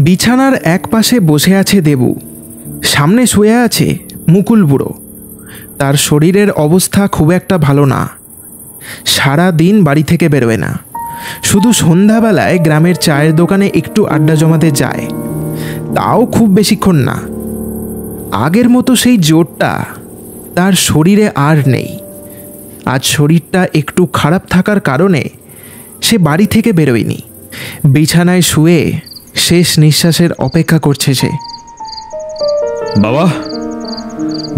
বিছানার এক পাশে বসে আছে দেবু, সামনে শুয়ে আছে মুকুল বুড়ো। তার শরীরের অবস্থা খুব একটা ভালো না। সারা দিন বাড়ি থেকে বেরোয় না, শুধু সন্ধ্যাবেলায় গ্রামের চায়ের দোকানে একটু আড্ডা জমাতে যায়, তাও খুব বেশিক্ষণ না। আগের মতো সেই জোরটা তার শরীরে আর নেই। আজ শরীরটা একটু খারাপ থাকার কারণে সে বাড়ি থেকে বেরোয়নি। বিছানায় শুয়ে শেষ নিঃশ্বাসের অপেক্ষা করছে সে। বাবা,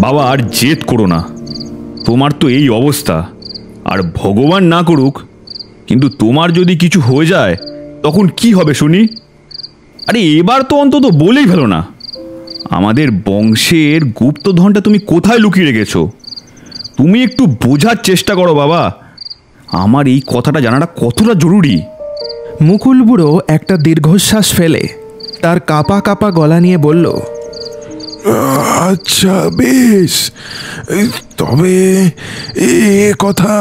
বাবা আর জেদ করো না। তোমার তো এই অবস্থা, আর ভগবান না করুক, কিন্তু তোমার যদি কিছু হয়ে যায় তখন কি হবে শুনি? আরে এবার তো অন্তত বলেই ফেলো না, আমাদের বংশের গুপ্তধনটা তুমি কোথায় লুকিয়ে রেখেছো? তুমি একটু বোঝার চেষ্টা করো বাবা, আমার এই কথাটা জানাটা কতটা জরুরি। মুকুল বুড়ো একটা দীর্ঘশ্বাস ফেলে তার কাঁপা কাঁপা গলা নিয়ে বলল, আচ্ছা বেশ, তবে এ কথা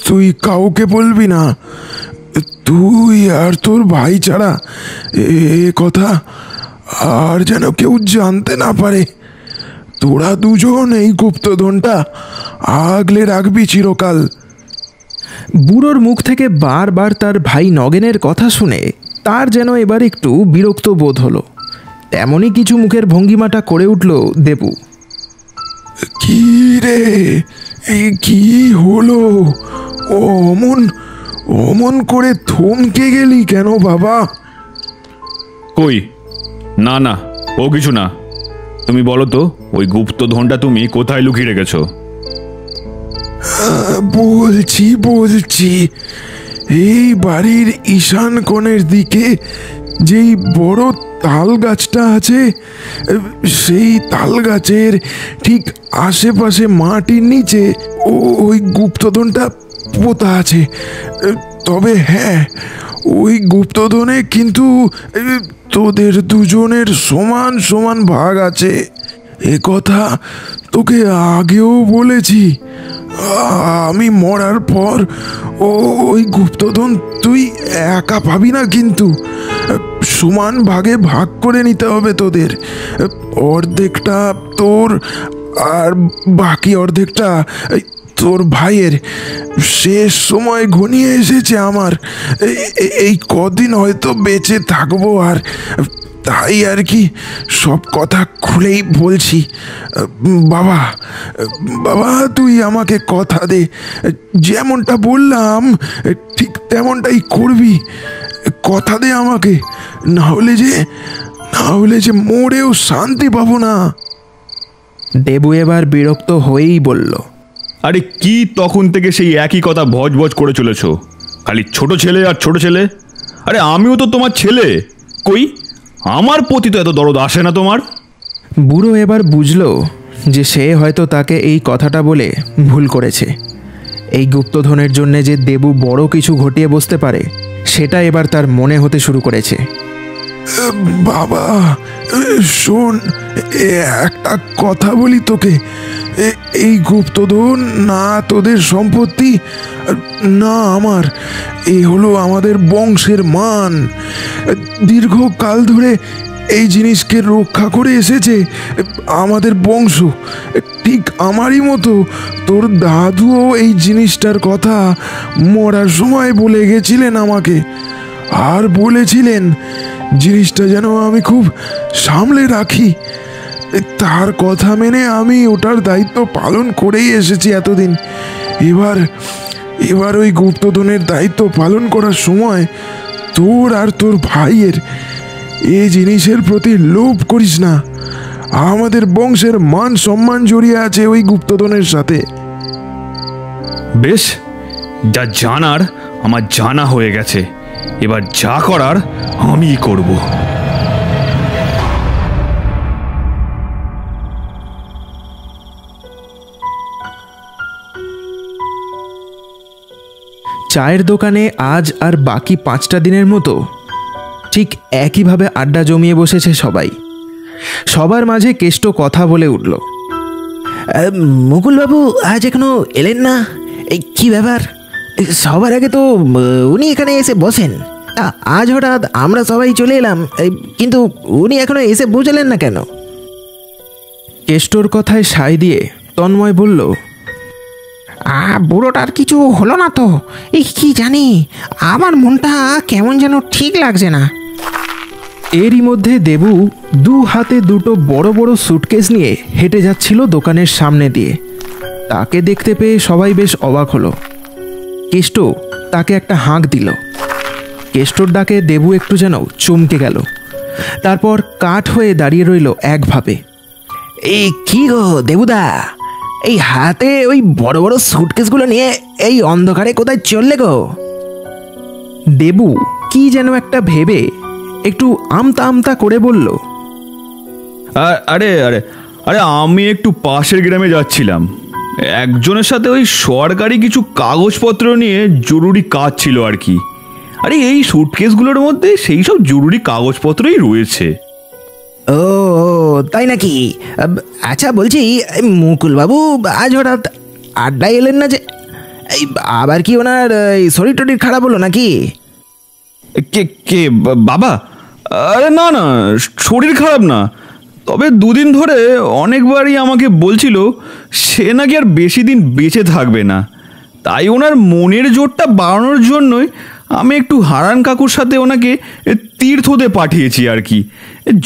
তুই কাউকে বলবি না। তুই আর তোর ভাই ছাড়া এ কথা আর যেন কেউ জানতে না পারে। তোরা দুজন এই গুপ্তধনটা আগলে রাখবি চিরকাল। বুড়োর মুখ থেকে বারবার তার ভাই নগেনের কথা শুনে তার যেন এবার একটু বিরক্ত বোধ হলো। তেমনই কিছু মুখের ভঙ্গিমাটা করে উঠল দেবু। কি রে, এই কি হলো? অমন অমন করে থমকে গেলি কেন বাবা? কই, না না, ও কিছু না। তুমি বলো তো, ওই গুপ্তধনটা তুমি কোথায় লুকিয়ে রেখেছো? বলছি এই বাড়ির ঈশান কোণের দিকে যেই বড় তাল গাছটা আছে, সেই তাল গাছের ঠিক আশেপাশে মাটির নিচে ওই গুপ্তধনটা পোতা আছে। তবে হ্যাঁ, ওই গুপ্তধনে কিন্তু তোদের দুজনের সমান সমান ভাগ আছে। এ কথা তোকে আগেও বলেছি। আমি মরার পর ওই গুপ্তধন তুই একা পাবি না, কিন্তু সমান ভাগে ভাগ করে নিতে হবে তোদের। অর্ধেকটা তোর আর বাকি অর্ধেকটা তোর ভাইয়ের। শেষ সময় ঘনিয়ে এসেছে আমার। এই কদিন হয়তো বেঁচে থাকবো, আর তাই আর কি সব কথা খুলেই বলছি। বাবা, বাবা তুই আমাকে কথা দে, যেমনটা বললাম ঠিক তেমনটাই করবি। কথা দে আমাকে, না হলে যে মরেও শান্তি পাবো না। দেবু এবার বিরক্ত হয়েই বলল, আরে কি তখন থেকে সেই একই কথা ভজ ভজ করে চলেছ? খালি ছোট ছেলে আর ছোট ছেলে। আরে আমিও তো তোমার ছেলে, কই আমার প্রতি তো এত দরদ আসে না তোমার? বুড়ো এবার বুঝল যে সে হয়তো তাকে এই কথাটা বলে ভুল করেছে। এই গুপ্তধনের জন্য যে দেবু বড় কিছু ঘটিয়ে বসতে পারে সেটা এবার তার মনে হতে শুরু করেছে। বাবা শোন, একটা কথা বলি তোকে। এই গুপ্তধন না তোদের সম্পত্তি, না আমার। এই হলো আমাদের বংশের মান। দীর্ঘকাল ধরে এই জিনিসকে রক্ষা করে এসেছে আমাদের বংশ। ঠিক আমারই মতো তোর দাদুও এই জিনিসটার কথা মরার সময় বলে গেছিলেন আমাকে, আর বলেছিলেন জিনিসটা যেন আমি খুব সামলে রাখি। তার কথা মেনে আমি ওটার দায়িত্ব পালন করেই এসেছি এতদিন। এবার ওই গুপ্তধনের দায়িত্ব পালন করার সময় তোর আর তোর ভাইয়ের এই জিনিসের প্রতি লোভ করিস না। আমাদের বংশের মান সম্মান জড়িয়ে আছে ওই গুপ্তধনের সাথে। বেশ, যা জানার আমার জানা হয়ে গেছে, এবার যা করার আমিই করব। চায়ের দোকানে আজ আর বাকি 5টা দিনের মতো ঠিক একইভাবে আড্ডা জমিয়ে বসেছে সবাই। সবার মাঝে কেষ্ট কথা বলে উঠল, মুকুলবাবু আজ এখনো এলেন না? এই কি ব্যাপার? সবার আগে তো উনি এখানে এসে বসেন। আজ হঠাৎ আমরা সবাই চলে এলাম, কিন্তু উনি এখনো এসে পৌঁছালেন না কেন? কেষ্টর কথায় সায় দিয়ে তন্ময় বলল, বুড়োটার কিছু হলো না তো? এই কি জানি, আমার মনটা কেমন যেন ঠিক লাগছে না। এরই মধ্যে দেবু দু হাতে দুটো বড় বড় সুটকেস নিয়ে হেঁটে যাচ্ছিল দোকানের সামনে দিয়ে। তাকে দেখতে পেয়ে সবাই বেশ অবাক হলো। কেষ্ট তাকে একটা হাঁক দিল। কেষ্টর ডাকে দেবু একটু যেন চমকে গেল। তারপর কাঠ হয়ে দাঁড়িয়ে রইল একভাবে। এই কি গো দেবুদা, এই হাতে ওই বড় বড় সুটকেসগুলো নিয়ে এই অন্ধকারে কোথায় চললে গো? দেবু কি যেন একটা ভেবে একটু আমতা আমতা করে বলল, আরে আরে আরে আমি একটু পাশের গ্রামে যাচ্ছিলাম। একজনের সাথে ওই সরকারি কিছু কাগজপত্র নিয়ে জরুরি কাজ ছিল আর কি। আরে এই সুটকেসগুলোর মধ্যে সেই সব জরুরি কাগজপত্রই রয়েছে। ও তাই নাকি? আচ্ছা বলছি, মুকুলবাবু আজ হঠাৎ আড্ডায় এলেন না যে? এই আবার কি ওনার শরীর টরীর খারাপ হলো নাকি? কে কে বাবা? আরে না না, শরীর খারাপ না, তবে দুদিন ধরে অনেকবারই আমাকে বলছিল সে নাকি আর বেশি দিন বেঁচে থাকবে না। তাই ওনার মনের জোরটা বাড়ানোর জন্যই আমি একটু হারান কাকুর সাথে ওনাকে তীর্থতে পাঠিয়েছি আর কি,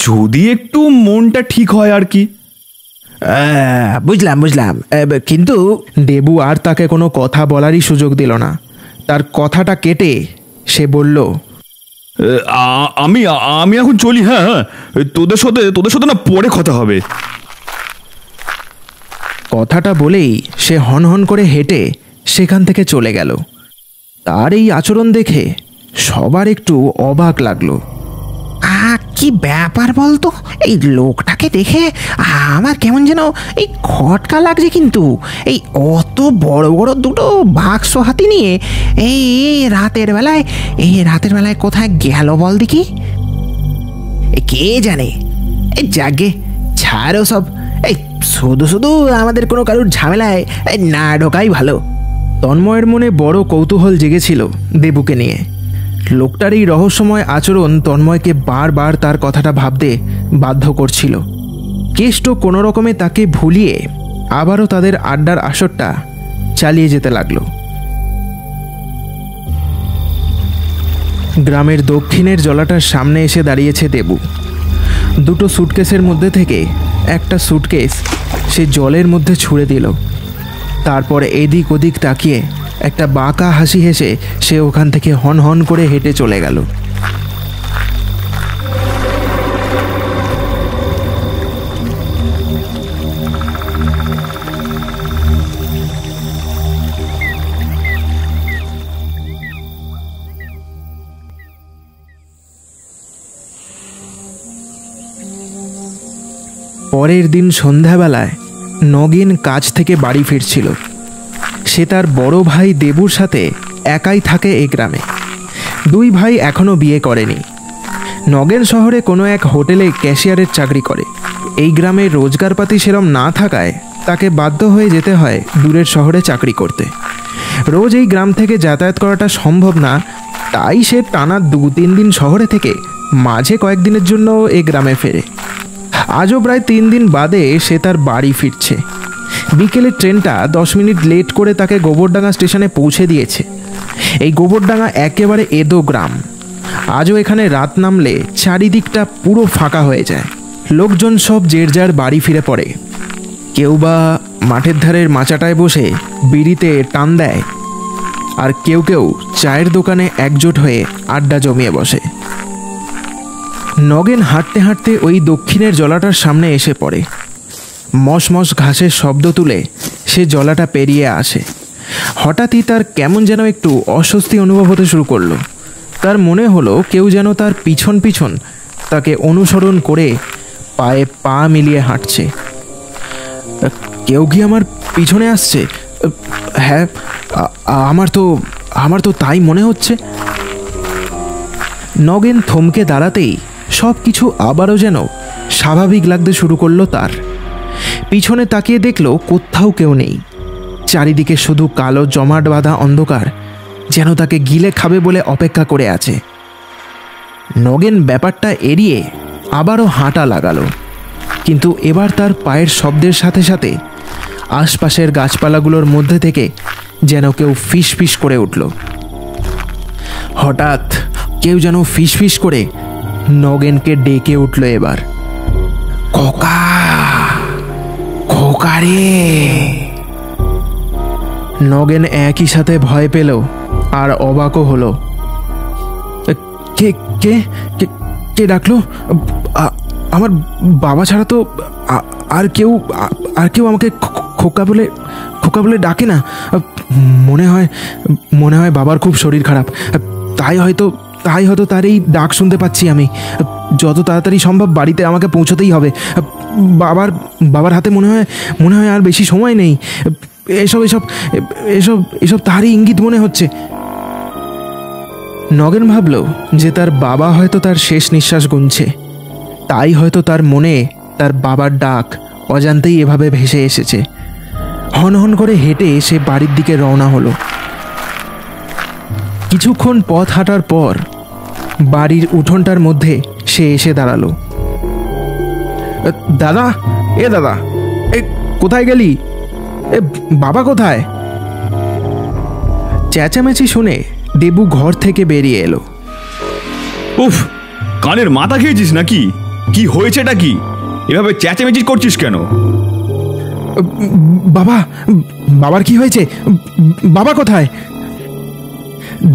যদি একটু মনটা ঠিক হয় আর কি। বুঝলাম বুঝলাম, কিন্তু দেবু আর তাকে কোনো কথা বলারই সুযোগ দিল না। তার কথাটা কেটে সে বলল, আমি আমি এখন চলি। হ্যাঁ হ্যাঁ, তোদের সাথে না পরে কথা হবে। কথাটা বলেই সে হনহন করে হেঁটে সেখান থেকে চলে গেল। তার এই আচরণ দেখে সবার একটু অবাক লাগলো। কি ব্যাপার বলতো, এই লোকটাকে দেখে আমার কেমন যেন এই খটকা লাগছে। কিন্তু এই অত বড় বড় দুটো বাক্স হাতি নিয়ে এই রাতের বেলায় কোথায় গেল বল দেখি? কে জানে। এই যাগে ছাড়ো সব, এই শুধু শুধু আমাদের কোনো কারোর ঝামেলায় না ঢোকাই ভালো। তন্ময়ের মনে বড় কৌতূহল জেগেছিল দেবুকে নিয়ে। লোকটার এই রহস্যময় আচরণ তন্ময়কে বারবার তার কথাটা ভাবতে বাধ্য করছিল। কেষ্ট কোনো রকমে তাকে ভুলিয়ে আবারও তাদের আড্ডার আসরটা চালিয়ে যেতে লাগলো। গ্রামের দক্ষিণের জলাটার সামনে এসে দাঁড়িয়েছে দেবু। দুটো সুটকেসের মধ্যে থেকে একটা সুটকেস সে জলের মধ্যে ছুঁড়ে দিল। তারপরে এদিক ওদিক তাকিয়ে একটা বাঁকা হাসি হেসে সে ওখান থেকে হন করে হেঁটে চলে গেল। পরের দিন সন্ধ্যাবেলায় নগেন কাজ থেকে বাড়ি ফিরছিল। সে তার বড় ভাই দেবুর সাথে একাই থাকে এই গ্রামে। দুই ভাই এখনও বিয়ে করেনি। নগেন শহরে কোনো এক হোটেলে ক্যাশিয়ারের চাকরি করে। এই গ্রামে রোজগারপাতি সেরম না থাকায় তাকে বাধ্য হয়ে যেতে হয় দূরের শহরে চাকরি করতে। রোজ এই গ্রাম থেকে যাতায়াত করাটা সম্ভব না, তাই সে টানা 2-3 দিন শহরে থেকে মাঝে কয়েকদিনের জন্য এই গ্রামে ফেরে। আজও প্রায় 3 দিন বাদে সে তার বাড়ি ফিরছে। বিকেলের ট্রেনটা 10 মিনিট লেট করে তাকে গোবরডাঙ্গা স্টেশনে পৌঁছে দিয়েছে। এই গোবরডাঙ্গা একেবারে এদো গ্রাম। আজও এখানে রাত নামলে চারিদিকটা পুরো ফাঁকা হয়ে যায়। লোকজন সব যে যার বাড়ি ফিরে পড়ে। কেউ বা মাঠের ধারের মাচাটায় বসে বিড়িতে টান দেয়, আর কেউ কেউ চায়ের দোকানে একজোট হয়ে আড্ডা জমিয়ে বসে। নগেন হাঁটতে হাঁটতে ওই দক্ষিণের জলাটার সামনে এসে পড়ে। মশমশ ঘাসের শব্দ তুলে সে জলাটা পেরিয়ে আসে। হঠাৎই তার কেমন যেন একটু অস্বস্তি অনুভব হতে শুরু করলো। তার মনে হলো কেউ যেন তার পিছন পিছন তাকে অনুসরণ করে পায়ে পা মিলিয়ে হাঁটছে। কেউ কি আমার পিছনে আসছে? হ্যাঁ, আমার তো তাই মনে হচ্ছে। নগেন থমকে দাঁড়াতেই সব কিছু আবারও যেন স্বাভাবিক লাগতে শুরু করলো তার। পিছনে তাকিয়ে দেখলো কোথাও কেউ নেই। চারিদিকে শুধু কালো জমাট বাঁধা অন্ধকার যেন তাকে গিলে খাবে বলে অপেক্ষা করে আছে। নগেন ব্যাপারটা এড়িয়ে আবারও হাঁটা লাগালো, কিন্তু এবার তার পায়ের শব্দের সাথে সাথে আশপাশের গাছপালাগুলোর মধ্যে থেকে যেন কেউ ফিস ফিস করে উঠল। হঠাৎ কেউ যেন ফিস ফিস করে নগেনকে ডেকে উঠল এবার, খোকা, খোকা রে। নগেন একই সাথে ভয় পেল আর অবাকও হলো। কে কে কে ডাকলো? আমার বাবা ছাড়া তো আর কেউ আমাকে খোকা বলে ডাকে না। মনে হয় বাবার খুব শরীর খারাপ, তাই হয়তো তার এই ডাক শুনতে পাচ্ছি আমি। যত তাড়াতাড়ি সম্ভব বাড়িতে আমাকে পৌঁছতেই হবে। বাবার হাতে মনে হয় আর বেশি সময় নেই। এসব তারই ইঙ্গিত মনে হচ্ছে। নগেন ভাবল যে তার বাবা হয়তো তার শেষ নিঃশ্বাস গুনছে, তাই হয়তো তার মনে তার বাবার ডাক অজান্তেই এভাবে ভেসে এসেছে। হনহন করে হেঁটে সে বাড়ির দিকে রওনা হলো। কিছুক্ষণ পথ হাঁটার পর বাড়ির উঠোনটার মধ্যে সে এসে দাঁড়ালো। দাদা, দাদা, কোথায় গেলি? বাবা কোথায়? চেঁচামেচি শুনে দেবু ঘর থেকে বেরিয়ে এলো। উফ, কানের মাথা খেয়েছিস নাকি? কি হয়েছেটা কি? এভাবে চেঁচামেচি করছিস কেন? বাবার কি হয়েছে? বাবা কোথায়?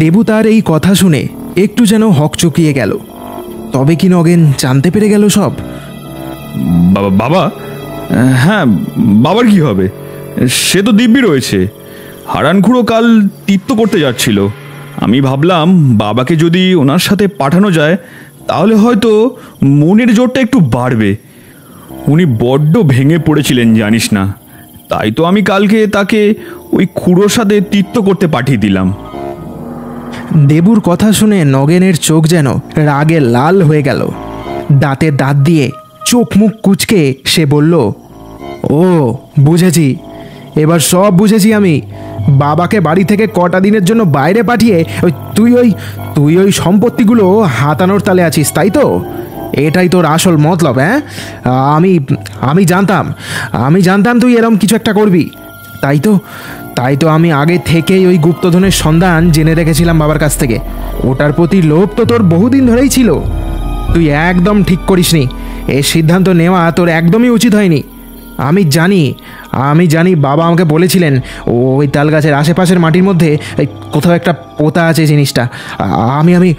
দেবু তার এই কথা শুনে একটু যেন হকচকিয়ে গেল। তবে কি নগেন জানতে পেরে গেল সব? বাবা? হ্যাঁ, বাবার কি হবে? সে তো দিব্যি রয়েছে। হারানখুড়ো কাল তীর্থ করতে যাচ্ছিল। আমি ভাবলাম বাবাকে যদি ওনার সাথে পাঠানো যায় তাহলে হয়তো মনের জোরটা একটু বাড়বে। উনি বড্ড ভেঙে পড়েছিলেন জানিস না, তাই তো আমি কালকে তাকে ওই খুড়োর সাথে তীর্থ করতে পাঠিয়ে দিলাম। দেবুর কথা শুনে নগেনের চোখ যেন রাগে লাল হয়ে গেল। দাঁতে দাঁত দিয়ে চোখ মুখ কুঁচকে সে বলল, ও বুঝেছি, এবার সব বুঝেছি আমি। বাবাকে বাড়ি থেকে কটা দিনের জন্য বাইরে পাঠিয়ে তুই ওই সম্পত্তিগুলো হাতানোর তালে আছিস, তাই তো? এটাই তোর আসল মতলব? হ্যাঁ, আমি জানতাম তুই এরম কিছু একটা করবি। তাই তো আমি আগে থেকেই ওই গুপ্তধনের সন্ধান জেনে রেখেছিলাম বাবার কাছ থেকে। ওটার প্রতি লোভ তো তোর বহুদিন ধরেই ছিল। তুই একদম ঠিক করিসনি। এই সিদ্ধান্ত নেওয়া তোর একদমই উচিত হয়নি। আমি জানি বাবা আমাকে বলেছিলেন ওই তাল গাছের আশেপাশের মাটির মধ্যে কোথাও একটা পোতা আছে জিনিসটা। আমি আমি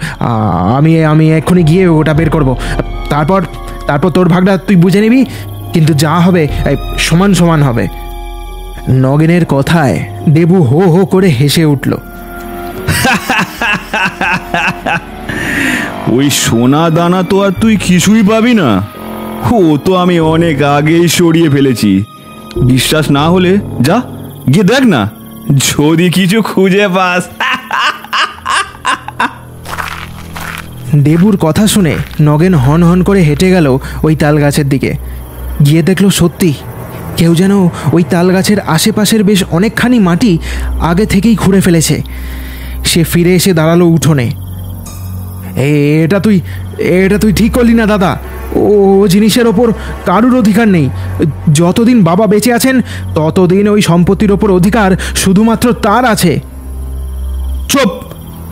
আমি আমি এক্ষুনি গিয়ে ওটা বের করব। তারপর তোর ভাগটা তুই বুঝে নিবি, কিন্তু যা হবে সমান সমান হবে। নগেনের কথায় দেবু হো হো করে হেসে উঠল। ওই সোনা দানা তো আর তুই কিছুই পাবি না। ও তো আমি অনেক আগেই সরিয়ে ফেলেছি। বিশ্বাস না হলে যা গিয়ে দেখ না, যদি কিছু খুঁজে পাস। দেবুর কথা শুনে নগেন হন হন করে হেঁটে গেল ওই তাল গাছের দিকে। গিয়ে দেখলো সত্যি কেউ যেন ওই তাল গাছের আশেপাশের বেশ অনেকখানি মাটি আগে থেকেই খুঁড়ে ফেলেছে। সে ফিরে এসে দাঁড়ালো উঠোনে। এটা তুই ঠিক করলি না দাদা। ও জিনিসের ওপর কারুর অধিকার নেই। যতদিন বাবা বেঁচে আছেন ততদিন ওই সম্পত্তির ওপর অধিকার শুধুমাত্র তার আছে। চুপ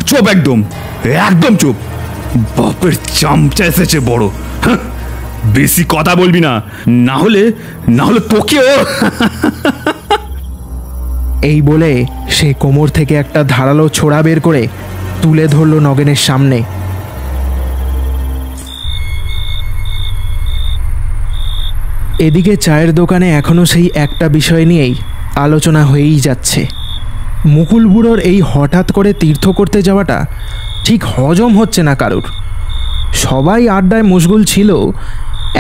চুপ, একদম একদম চুপ। বাপের চামচা এসেছে বড়। বেশি কথা বলবি না, না হলে তোকেও। এই বলে সে কোমর থেকে একটা ধারালো ছোরা বের করে তুলে ধরল নগেনের সামনে। এদিকে চায়ের দোকানে এখনো সেই একটা বিষয় নিয়েই আলোচনা হয়েই যাচ্ছে। মুকুল বুড়োর এই হঠাৎ করে তীর্থ করতে যাওয়াটা ঠিক হজম হচ্ছে না কারুর। সবাই আড্ডায় মশগুল ছিল,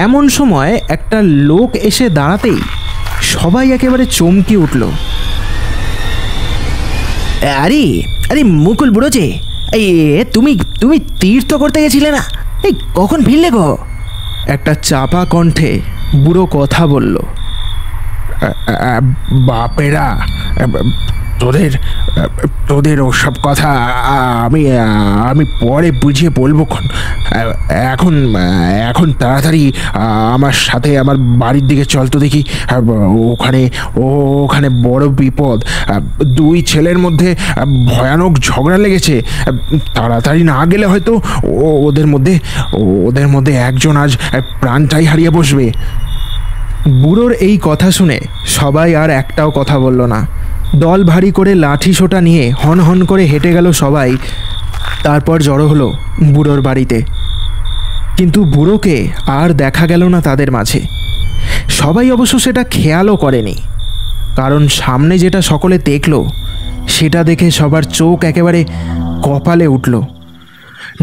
এমন সময় একটা লোক এসে দাঁড়াতেই সবাই একেবারে চমকে উঠল। আরে আরে মুকুল বুড়ো যে, তুমি তীর্থ করতে গেছিলে না? এই কখন ফিরলে গো? একটা চাপা কণ্ঠে বুড়ো কথা বলল। বাপেরা তোদের তোদের ওসব কথা আমি আমি পরে বুঝিয়ে বলবো খন। এখন এখন তাড়াতাড়ি আমার সাথে আমার বাড়ির দিকে চল তো দেখি। ওখানে ওখানে বড় বিপদ। দুই ছেলের মধ্যে ভয়ানক ঝগড়া লেগেছে। তাড়াতাড়ি না গেলে হয়তো ওদের মধ্যে একজন আজ প্রাণটাই হারিয়ে বসবে। বুড়োর এই কথা শুনে সবাই আর একটাও কথা বলল না। দল ভারী করে লাঠি সোটা নিয়ে হন হন করে হেঁটে গেল সবাই। তারপর জড়ো হলো বুড়োর বাড়িতে। কিন্তু বুড়োকে আর দেখা গেল না তাদের মাঝে। সবাই অবশ্য সেটা খেয়ালও করেনি, কারণ সামনে যেটা সকলে দেখল সেটা দেখে সবার চোখ একেবারে কপালে উঠল।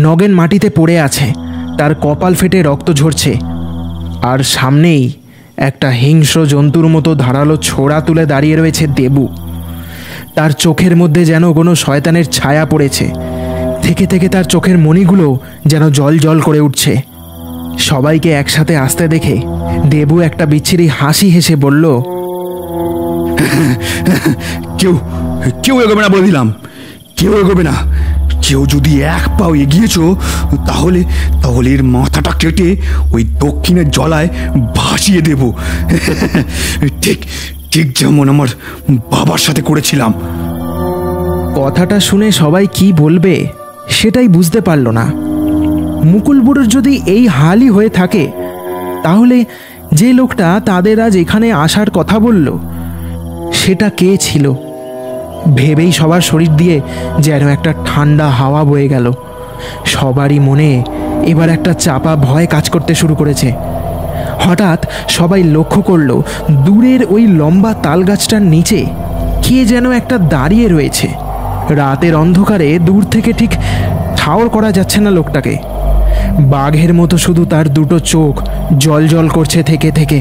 নগেন মাটিতে পড়ে আছে, তার কপাল ফেটে রক্ত ঝরছে, আর সামনেই একটা হিংস্র জন্তুর মতো ধারালো ছোড়া তুলে দাঁড়িয়ে রয়েছে দেবু। তার চোখের মধ্যে যেন কোনো শয়তানের ছায়া পড়েছে। থেকে থেকে তার চোখের মণিগুলো যেন জল জল করে উঠছে। সবাইকে একসাথে আসতে দেখে দেবু একটা বিচ্ছিরি হাসি হেসে বলল, কেউ কেউ এগোবে না বলে দিলাম, কেউ এগোবে না। কেউ যদি এক পাও এগিয়েছো তাহলে তাহলে এর মাথাটা কেটে ওই দক্ষিণের জলায় ভাসিয়ে দেব। ঠিক ঠিক যেমন আমার বাবার সাথে করেছিলাম। কথাটা শুনে সবাই কি বলবে সেটাই বুঝতে পারল না। মুকুল বুড়োর যদি এই হালই হয়ে থাকে, তাহলে যে লোকটা তাদের আজ এখানে আসার কথা বলল সেটা কে ছিল? ভেবেই সবার শরীর দিয়ে যেন একটা ঠান্ডা হাওয়া বয়ে গেল। সবারই মনে এবার একটা চাপা ভয় কাজ করতে শুরু করেছে। হঠাৎ সবাই লক্ষ্য করল দূরের ওই লম্বা তাল গাছটার নিচে কে যেন একটা দাঁড়িয়ে রয়েছে। রাতের অন্ধকারে দূর থেকে ঠিক ঠাউর করা যাচ্ছে না লোকটাকে। বাঘের মতো শুধু তার দুটো চোখ জল জল করছে থেকে থেকে।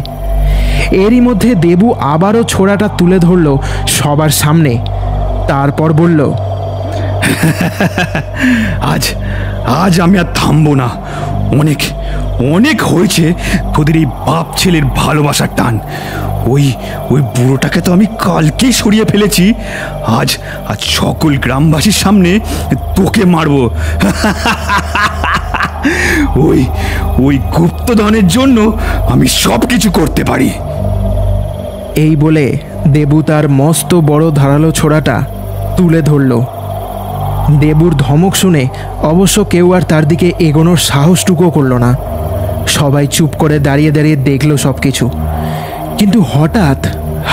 এরই মধ্যে দেবু আবারও ছোড়াটা তুলে ধরল সবার সামনে। তারপর বলল, আজ আজ আমি আর থামবো না। অনেক অনেক হয়েছে তোদের এই বাপ ছেলের ভালোবাসার টান। ওই ওই বুড়োটাকে তো আমি কালকেই সরিয়ে ফেলেছি। আজ আজ সকল গ্রামবাসীর সামনে তোকে মারবো। ওই ওই গুপ্তধনের জন্য আমি সব কিছু করতে পারি। এই বলে দেবু তার মস্ত বড় ধারালো ছোড়াটা তুলে ধরল। দেবুর ধমক শুনে অবশ্য কেউ আর তার দিকে এগোনোর সাহসটুকুও করল না। সবাই চুপ করে দাঁড়িয়ে দাঁড়িয়ে দেখল সব কিছু। কিন্তু হঠাৎ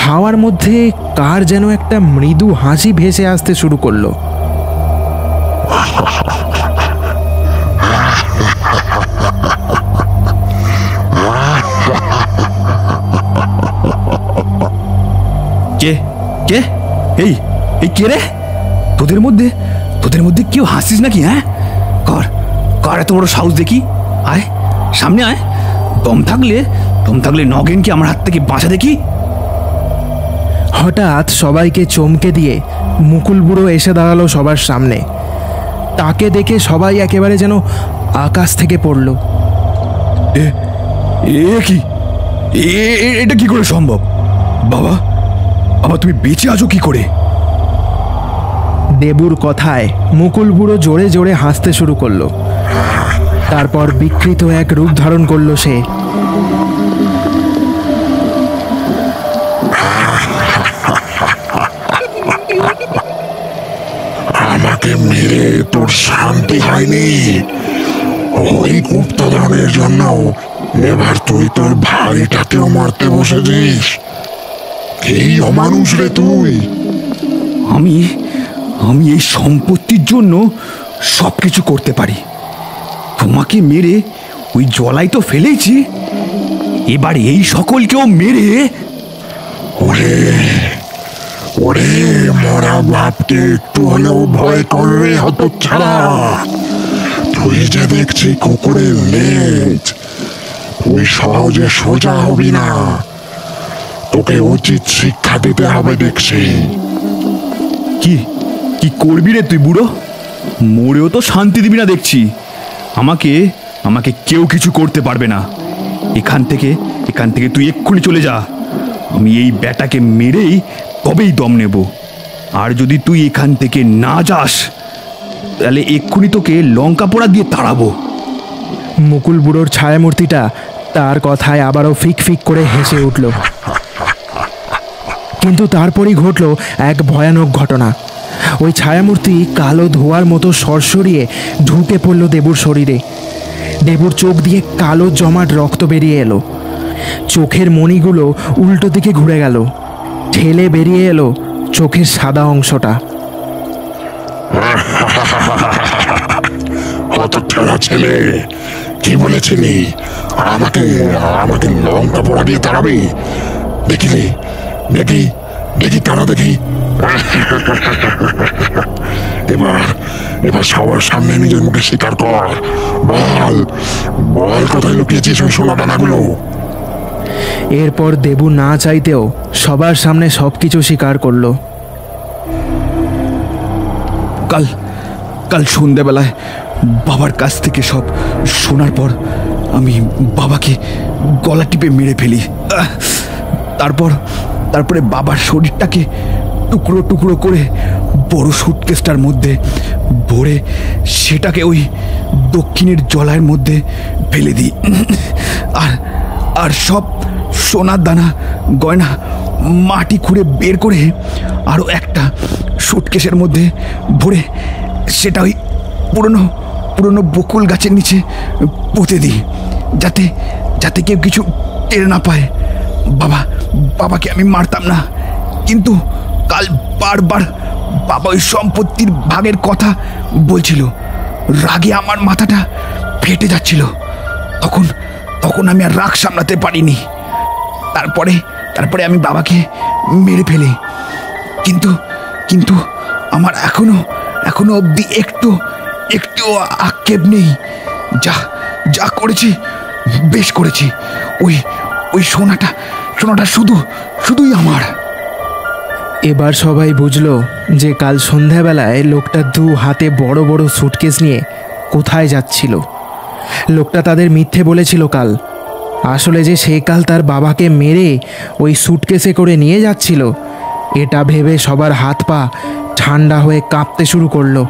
হাওয়ার মধ্যে কার যেন একটা মৃদু হাসি ভেসে আসতে শুরু করলো। কে কে এই এই কে রে? তোদের মধ্যে কেউ হাসিস নাকি? হ্যাঁ, কর কর এত বড় সাহস দেখি। আয় সামনে আয়। দম থাকলে নগেনকে আমার হাত থেকে বাঁচা দেখি। হঠাৎ সবাইকে চমকে দিয়ে মুকুল বুড়ো এসে দাঁড়ালো সবার সামনে। তাকে দেখে সবাই একেবারে যেন আকাশ থেকে পড়ল। কি এটা কি করে সম্ভব? বাবা বাবা তুমি বেঁচে আছো কি করে? দেবুর কথায় মুকুল বুড়ো জোরে জোরে হাসতে শুরু করলো। তারপর বিকৃত এক রূপ ধারণ করলো সে। আমাকে মেরে তোর শান্তি হয়নি। ওই গুপ্তধনের জন্য এবার তুই তোর ভাইটাকেও মারতে বসেছিস। কি অমানুষ রে তুই! আমি আমি এই সম্পত্তির জন্য সবকিছু করতে পারি। তোমাকে মেরে ওই জলাই তো ফেলেছি, এবার এই সকলকেও মেরে। ওরে ওরে মরা বাপকে একটু হলেও ভয় করবে হতচ্ছাড়া। তুই যে দেখছি কুকুরের লেজ, তুই সহজে সোজা হবি না। তোকে উচিত শিক্ষা দিতে হবে দেখছি। কি কি করবি রে তুই বুড়ো? মরেও তো শান্তি দিবি না দেখছি। আমাকে আমাকে কেউ কিছু করতে পারবে না। এখান থেকে তুই এক্ষুনি চলে যা। আমি এই ব্যাটাকে মেরেই তবেই দম নেব। আর যদি তুই এখান থেকে না যাস তাহলে এক্ষুনি তোকে লঙ্কা পোড়া দিয়ে তাড়াবো। মুকুল বুড়োর ছায়ামূর্তিটা তার কথায় আবারও ফিক ফিক করে হেসে উঠল। কিন্তু তারপরই ঘটল এক ভয়ানক ঘটনা। ওই ছায়ামূর্তি কালো ধোঁয়ার মতো সরসরিয়ে ঢুকে পড়ল দেবুর শরীরে। দেবুর চোখ দিয়ে কালো জমাট রক্ত বেরিয়ে এলো। চোখের মণিগুলো উল্টো দিকে ঘুরে গেল। ঠেলে বেরিয়ে এলো চোখের সাদা অংশটা। কত ঠেলা ছেলে, কি বলেছিলি আমাকে আমাকে লঙ্কা পোড়া দিয়ে তাড়াবি? দেখিলি, দেখি দেখি তারা দেখি। এবার এবার সবার সামনে নিজের মুখে স্বীকার কর, বল বল কোথায় লুকিয়েছিস ওই সোনা দানাগুলো। এরপর দেবু না চাইতেও সবার সামনে সবকিছু স্বীকার করলো। কাল কাল সন্ধ্যাবেলায় বাবার কাছ থেকে সব শোনার পর আমি বাবাকে গলা টিপে মেরে ফেলি। তারপরে বাবার শরীরটাকে টুকরো টুকরো করে বড় সুটকেসটার মধ্যে ভরে সেটাকে ওই দক্ষিণের জলার মধ্যে ফেলে দিই। আর সব সোনার দানা গয়না মাটি খুঁড়ে বের করে আরও একটা সুটকেসের মধ্যে ভরে সেটা ওই পুরনো পুরনো বকুল গাছের নিচে পুঁতে দিই, যাতে যাতে কেউ কিছু টের না পায়। বাবাকে আমি মারতাম না, কিন্তু কাল বারবার বাবা ওই সম্পত্তির ভাগের কথা বলছিল। রাগে আমার মাথাটা ফেটে যাচ্ছিল। তখন আমি আর রাগ সামলাতে পারিনি। তারপরে আমি বাবাকে মেরে ফেলি। কিন্তু আমার এখনো অবধি একটু আক্ষেপ নেই। যা করেছি বেশ করেছি। ওই সোনাটা শুধুই আমার। এবার সবাই বুঝলো যে কাল সন্ধ্যাবেলায় লোকটা দু হাতে বড় বড় সুটকেস নিয়ে কোথায় যাচ্ছিল। লোকটা তাদের মিথ্যে বলেছিল কাল। আসলে যে সে কাল তার বাবাকে মেরে ওই সুটকেসে করে নিয়ে যাচ্ছিল, এটা ভেবে সবার হাত পা ঠান্ডা হয়ে কাঁপতে শুরু করলো।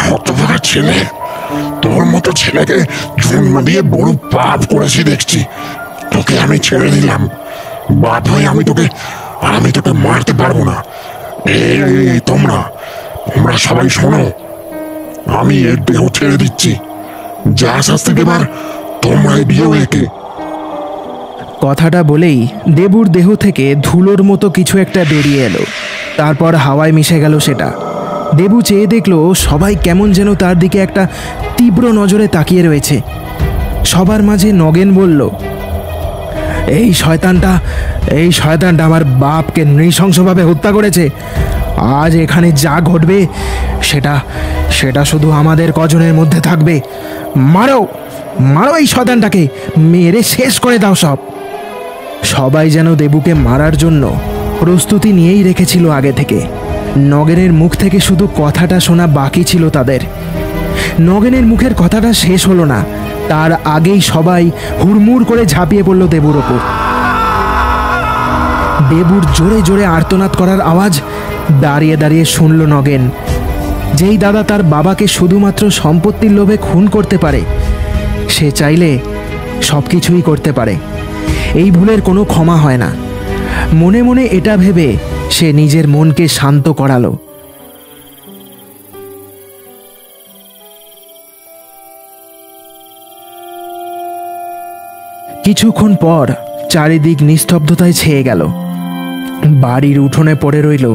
হতভাগা ছেলে, তোর মতো ছেলেকে জন্ম দিয়ে বড় পাপ করেছি দেখছি। তোকে আমি ছেড়ে দিলাম, বাপ হয়ে আমি তোকে মারতে পারবো না। এই তোমরা সবাই শোনো, আমি এর দেহ ছেড়ে দিচ্ছি। যা শাস্তি দেবার তোমরাই দিও একে। কথাটা বলেই দেবুর দেহ থেকে ধুলোর মতো কিছু একটা বেরিয়ে এলো। তারপর হাওয়ায় মিশে গেল সেটা। দেবু চেয়ে দেখলো সবাই কেমন যেন তার দিকে একটা তীব্র নজরে তাকিয়ে রয়েছে। সবার মাঝে নগেন বলল, এই শয়তানটা আমার বাপকে নৃশংসভাবে হত্যা করেছে। আজ এখানে যা ঘটবে সেটা শুধু আমাদের কজনের মধ্যে থাকবে। মারো এই শয়তানটাকে, মেরে শেষ করে দাও সব। সবাই যেন দেবুকে মারার জন্য প্রস্তুতি নিয়েই রেখেছিল আগে থেকে। নগেনের মুখ থেকে শুধু কথাটা শোনা বাকি ছিল তাদের। নগেনের মুখের কথাটা শেষ হলো না, তার আগেই সবাই হুড়মুড় করে ঝাঁপিয়ে পড়ল দেবুর ওপর। দেবুর জোরে জোরে আর্তনাদ করার আওয়াজ দাঁড়িয়ে দাঁড়িয়ে শুনল নগেন। যেই দাদা তার বাবাকে শুধুমাত্র সম্পত্তির লোভে খুন করতে পারে, সে চাইলে সব কিছুই করতে পারে। এই ভুলের কোনো ক্ষমা হয় না। মনে মনে এটা ভেবে সে নিজের মনকে শান্ত করালো। কিছুক্ষণ পর চারিদিক নিস্তব্ধতায় ছেয়ে গেল। বাড়ির উঠোনে পড়ে রইল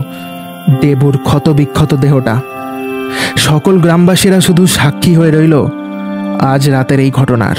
দেবুর ক্ষতবিক্ষত দেহটা। সকল গ্রামবাসীরা শুধু সাক্ষী হয়ে রইল আজ রাতের এই ঘটনার।